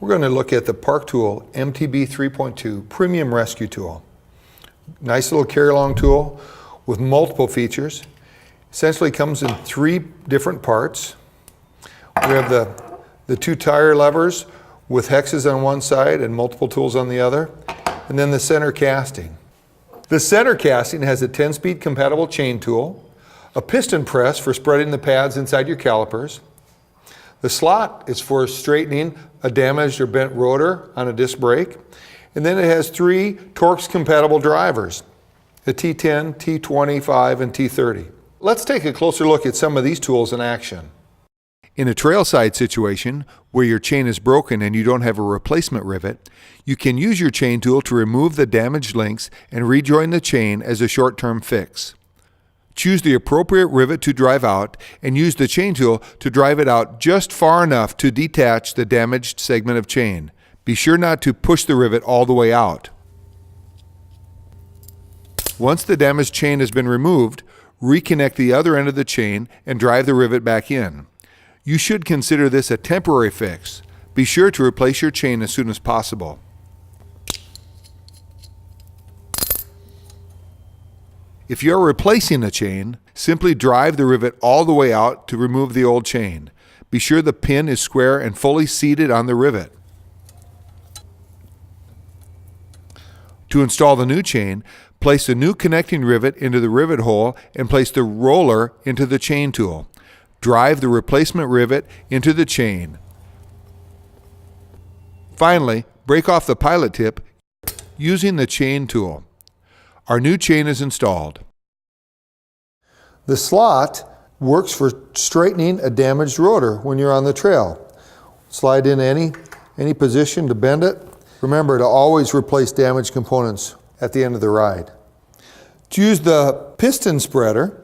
We're going to look at the Park Tool MTB-3.2 Premium Rescue Tool. Nice little carry-along tool with multiple features. Essentially comes in 3 different parts. We have the 2 tire levers with hexes on one side and multiple tools on the other, and then the center casting. The center casting has a 10-speed compatible chain tool, a piston press for spreading the pads inside your calipers. The slot is for straightening a damaged or bent rotor on a disc brake. And then it has 3 Torx compatible drivers, the T10, T25, and T30. Let's take a closer look at some of these tools in action. In a trailside situation where your chain is broken and you don't have a replacement rivet, you can use your chain tool to remove the damaged links and rejoin the chain as a short-term fix. Choose the appropriate rivet to drive out and use the chain tool to drive it out just far enough to detach the damaged segment of chain. Be sure not to push the rivet all the way out. Once the damaged chain has been removed, reconnect the other end of the chain and drive the rivet back in. You should consider this a temporary fix. Be sure to replace your chain as soon as possible. If you're replacing a chain, simply drive the rivet all the way out to remove the old chain. Be sure the pin is square and fully seated on the rivet. To install the new chain, place the new connecting rivet into the rivet hole and place the roller into the chain tool. Drive the replacement rivet into the chain. Finally, break off the pilot tip using the chain tool. Our new chain is installed. The slot works for straightening a damaged rotor when you're on the trail. Slide in any position to bend it. Remember to always replace damaged components at the end of the ride. To use the piston spreader,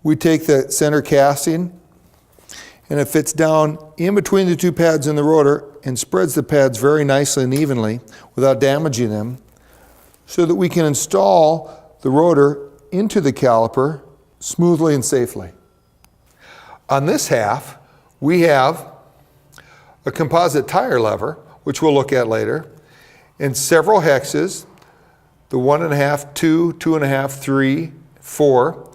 we take the center casting and it fits down in between the 2 pads in the rotor and spreads the pads very nicely and evenly without damaging them, so that we can install the rotor into the caliper smoothly and safely. On this half, we have a composite tire lever, which we'll look at later, and several hexes, the 1.5, 2, 2.5, 3, 4.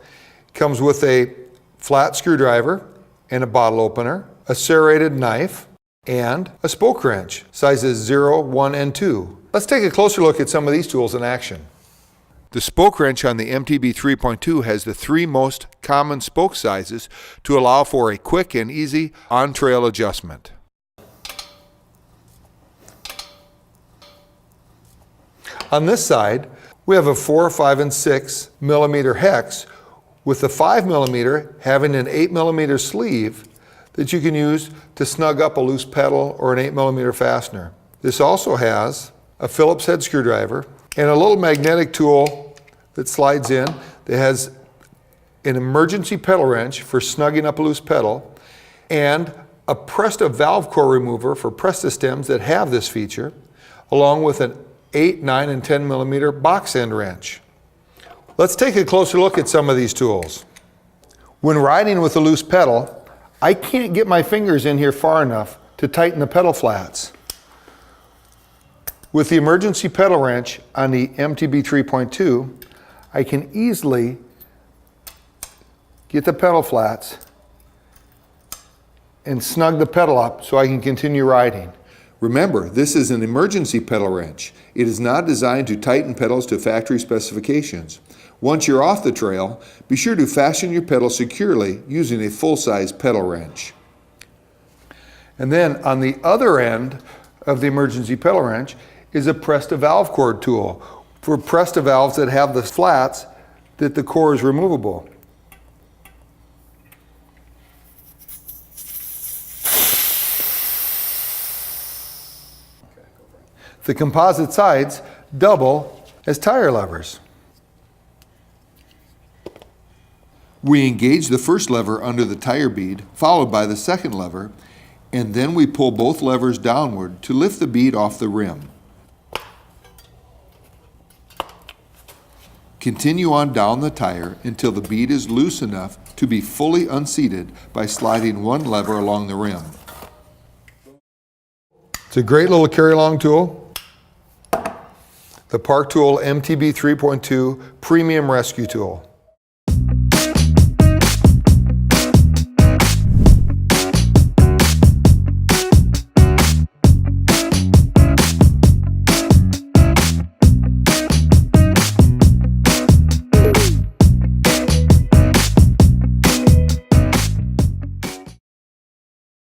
Comes with a flat screwdriver and a bottle opener, a serrated knife, and a spoke wrench, sizes 0, 1, and 2. Let's take a closer look at some of these tools in action. The spoke wrench on the MTB-3.2 has the 3 most common spoke sizes to allow for a quick and easy on-trail adjustment. On this side, we have a 4, 5, and 6 millimeter hex with the 5 millimeter having an 8 millimeter sleeve that you can use to snug up a loose pedal or an 8 millimeter fastener. This also has a Phillips head screwdriver and a little magnetic tool that slides in that has an emergency pedal wrench for snugging up a loose pedal and a Presta valve core remover for Presta stems that have this feature, along with an 8, 9, and 10 millimeter box end wrench. Let's take a closer look at some of these tools. When riding with a loose pedal, I can't get my fingers in here far enough to tighten the pedal flats. With the emergency pedal wrench on the MTB-3.2, I can easily get the pedal flats and snug the pedal up so I can continue riding. Remember, this is an emergency pedal wrench. It is not designed to tighten pedals to factory specifications. Once you're off the trail, be sure to fasten your pedal securely using a full-size pedal wrench. And then on the other end of the emergency pedal wrench is a Presta valve cord tool for Presta valves that have the flats that the core is removable. The composite sides double as tire levers. We engage the first lever under the tire bead, followed by the second lever, and then we pull both levers downward to lift the bead off the rim. Continue on down the tire until the bead is loose enough to be fully unseated by sliding one lever along the rim. It's a great little carry-along tool. The Park Tool MTB 3.2 Premium Rescue Tool.